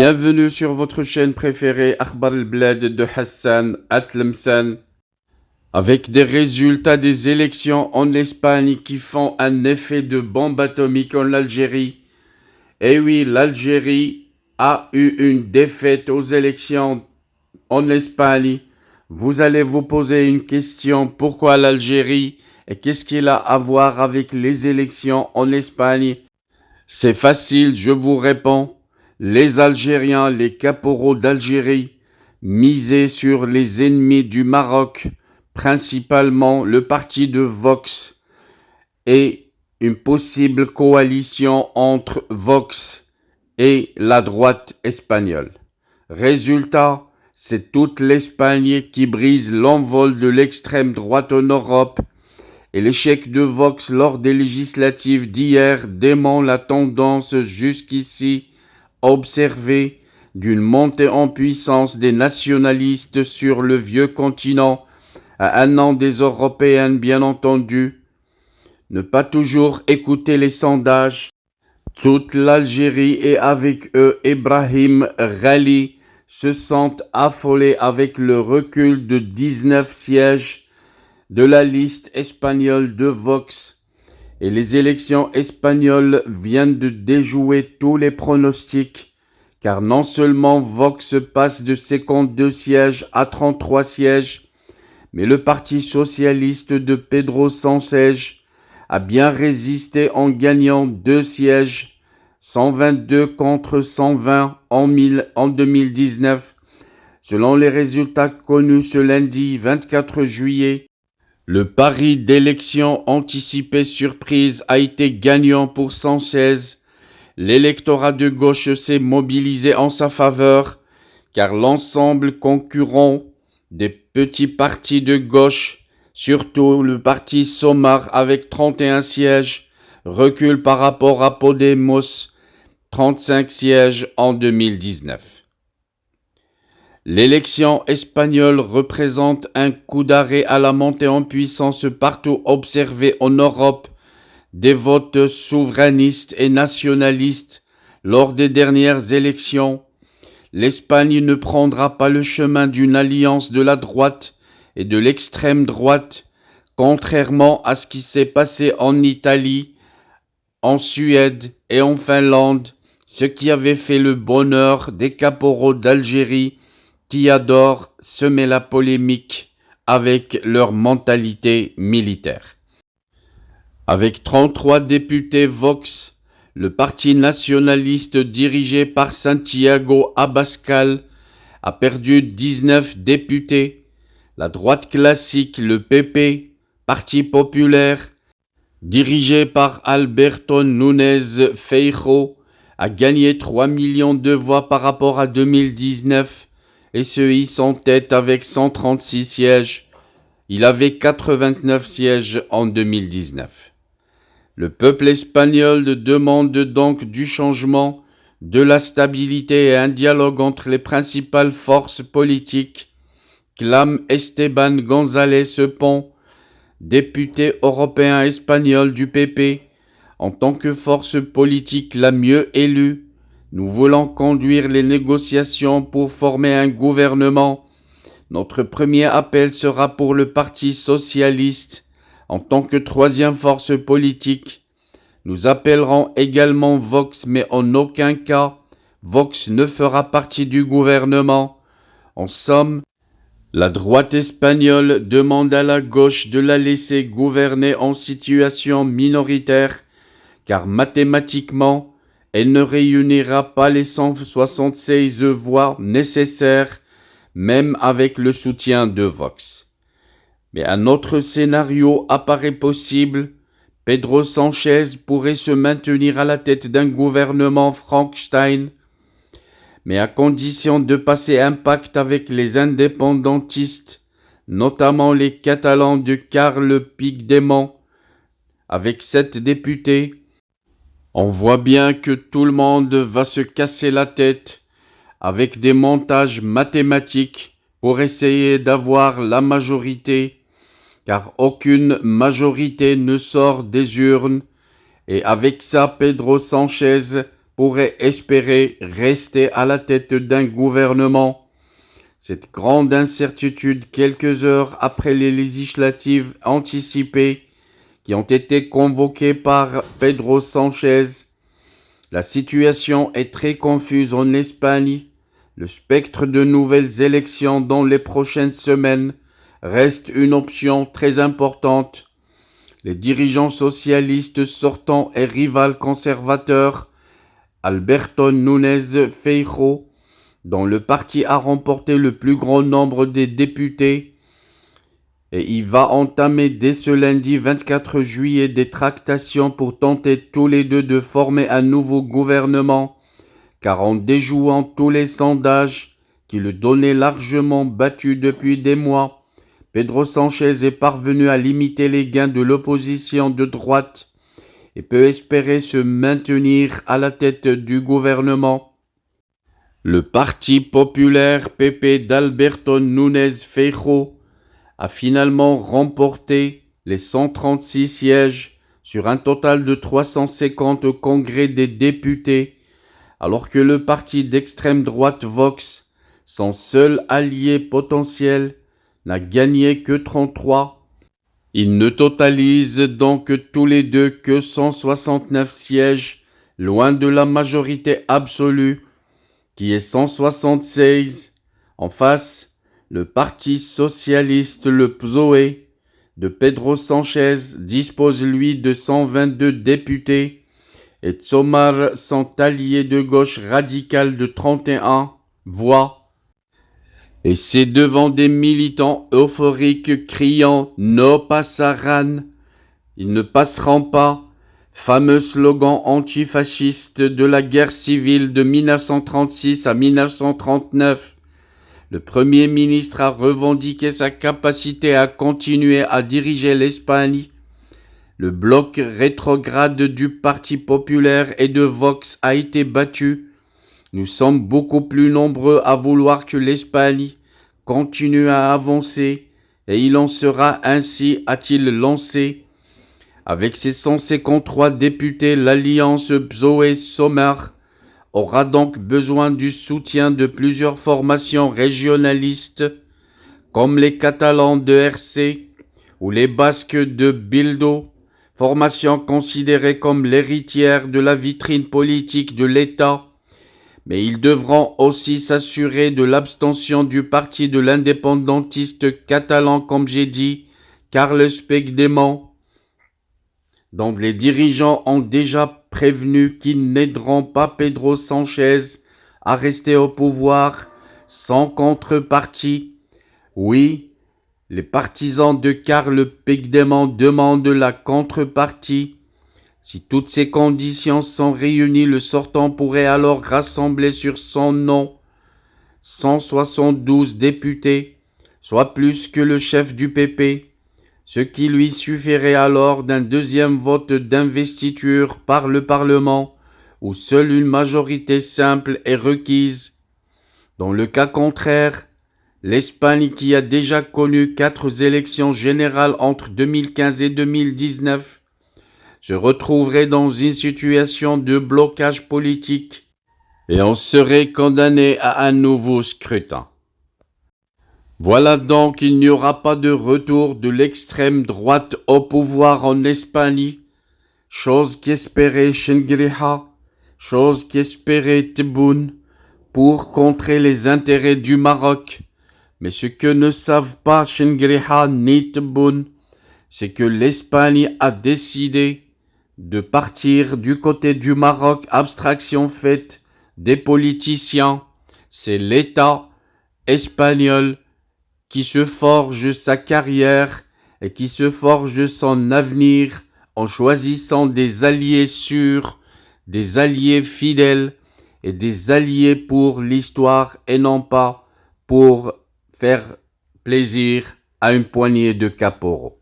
Bienvenue sur votre chaîne préférée Akhbar al-Blad de Hassan Atlemsan, avec des résultats des élections en Espagne qui font un effet de bombe atomique en Algérie. Et oui, l'Algérie a eu une défaite aux élections en Espagne. Vous allez vous poser une question, pourquoi l'Algérie et qu'est-ce qu'il a à voir avec les élections en Espagne? C'est facile, je vous réponds. Les Algériens, les caporaux d'Algérie, misaient sur les ennemis du Maroc, principalement le parti de Vox, et une possible coalition entre Vox et la droite espagnole. Résultat, c'est toute l'Espagne qui brise l'envol de l'extrême droite en Europe, et l'échec de Vox lors des législatives d'hier dément la tendance jusqu'ici observée d'une montée en puissance des nationalistes sur le vieux continent, à un an des européennes bien entendu. Ne pas toujours écouter les sondages. Toute l'Algérie et avec eux Ibrahim Ghali se sentent affolés avec le recul de 19 sièges de la liste espagnole de Vox, et les élections espagnoles viennent de déjouer tous les pronostics, car non seulement Vox passe de 52 sièges à 33 sièges, mais le Parti socialiste de Pedro Sánchez a bien résisté en gagnant 2 sièges, 122 contre 120 en 2019, selon les résultats connus ce lundi 24 juillet. Le pari d'élection anticipée surprise a été gagnant pour Sánchez. L'électorat de gauche s'est mobilisé en sa faveur, car l'ensemble concurrent des petits partis de gauche, surtout le parti Somar avec 31 sièges, recule par rapport à Podemos, 35 sièges en 2019. L'élection espagnole représente un coup d'arrêt à la montée en puissance partout observée en Europe des votes souverainistes et nationalistes lors des dernières élections. L'Espagne ne prendra pas le chemin d'une alliance de la droite et de l'extrême droite, contrairement à ce qui s'est passé en Italie, en Suède et en Finlande, ce qui avait fait le bonheur des caporaux d'Algérie qui adorent semer la polémique avec leur mentalité militaire. Avec 33 députés Vox, le parti nationaliste dirigé par Santiago Abascal a perdu 19 députés. La droite classique, le PP, Parti populaire, dirigé par Alberto Núñez Feijóo, a gagné 3 millions de voix par rapport à 2019 et se hisse en tête avec 136 sièges. Il avait 89 sièges en 2019. Le peuple espagnol demande donc du changement, de la stabilité et un dialogue entre les principales forces politiques, clame Esteban González Pons, député européen espagnol du PP. En tant que force politique la mieux élue, nous voulons conduire les négociations pour former un gouvernement. Notre premier appel sera pour le Parti socialiste en tant que troisième force politique. Nous appellerons également Vox, mais en aucun cas, Vox ne fera partie du gouvernement. En somme, la droite espagnole demande à la gauche de la laisser gouverner en situation minoritaire, car mathématiquement, elle ne réunira pas les 176 voix nécessaires, même avec le soutien de Vox. Mais un autre scénario apparaît possible. Pedro Sánchez pourrait se maintenir à la tête d'un gouvernement Frankenstein, mais à condition de passer un pacte avec les indépendantistes, notamment les Catalans de Carles Puigdemont, avec 7 députés. On voit bien que tout le monde va se casser la tête avec des montages mathématiques pour essayer d'avoir la majorité, car aucune majorité ne sort des urnes, et avec ça Pedro Sánchez pourrait espérer rester à la tête d'un gouvernement. Cette grande incertitude quelques heures après les législatives anticipées qui ont été convoquées par Pedro Sánchez. La situation est très confuse en Espagne. Le spectre de nouvelles élections dans les prochaines semaines reste une option très importante. Les dirigeants socialistes sortants et rivales conservateurs, Alberto Núñez Feijóo, dont le parti a remporté le plus grand nombre des députés, et il va entamer dès ce lundi 24 juillet des tractations pour tenter tous les deux de former un nouveau gouvernement, car en déjouant tous les sondages qui le donnaient largement battu depuis des mois, Pedro Sánchez est parvenu à limiter les gains de l'opposition de droite et peut espérer se maintenir à la tête du gouvernement. Le Parti populaire PP d'Alberto Núñez Feijóo a finalement remporté les 136 sièges sur un total de 350 au Congrès des députés, alors que le parti d'extrême droite Vox, son seul allié potentiel, n'a gagné que 33. Ils ne totalisent donc tous les deux que 169 sièges, loin de la majorité absolue, qui est 176. En face, le Parti socialiste, le PSOE, de Pedro Sánchez, dispose lui de 122 députés, et Tsomar, son allié de gauche radical de 31 voix. Et c'est devant des militants euphoriques criant « No pasarán », ils ne passeront pas, fameux slogan antifasciste de la guerre civile de 1936 à 1939. Le Premier ministre a revendiqué sa capacité à continuer à diriger l'Espagne. Le bloc rétrograde du Parti populaire et de Vox a été battu. Nous sommes beaucoup plus nombreux à vouloir que l'Espagne continue à avancer, et il en sera ainsi, a-t-il lancé. Avec ses 153 députés, l'alliance PSOE-Somar aura donc besoin du soutien de plusieurs formations régionalistes, comme les Catalans de RC ou les Basques de Bildu, formations considérées comme l'héritière de la vitrine politique de l'État. Mais ils devront aussi s'assurer de l'abstention du parti de l'indépendantiste catalan, comme j'ai dit, Carles Puigdemont, dont les dirigeants ont déjà prévenu qu'ils n'aideront pas Pedro Sánchez à rester au pouvoir sans contrepartie. Oui, les partisans de Carles Puigdemont demandent la contrepartie. Si toutes ces conditions sont réunies, le sortant pourrait alors rassembler sur son nom 172 députés, soit plus que le chef du PP, ce qui lui suffirait alors d'un deuxième vote d'investiture par le Parlement, où seule une majorité simple est requise. Dans le cas contraire, l'Espagne, qui a déjà connu 4 élections générales entre 2015 et 2019, se retrouverait dans une situation de blocage politique et on serait condamné à un nouveau scrutin. Voilà donc, il n'y aura pas de retour de l'extrême droite au pouvoir en Espagne, chose qu'espérait Chengrija, chose qu'espérait Tebboune, pour contrer les intérêts du Maroc. Mais ce que ne savent pas Chengrija ni Tebboune, c'est que l'Espagne a décidé de partir du côté du Maroc, abstraction faite des politiciens. C'est l'État espagnol qui se forge sa carrière et qui se forge son avenir en choisissant des alliés sûrs, des alliés fidèles et des alliés pour l'histoire et non pas pour faire plaisir à une poignée de caporaux.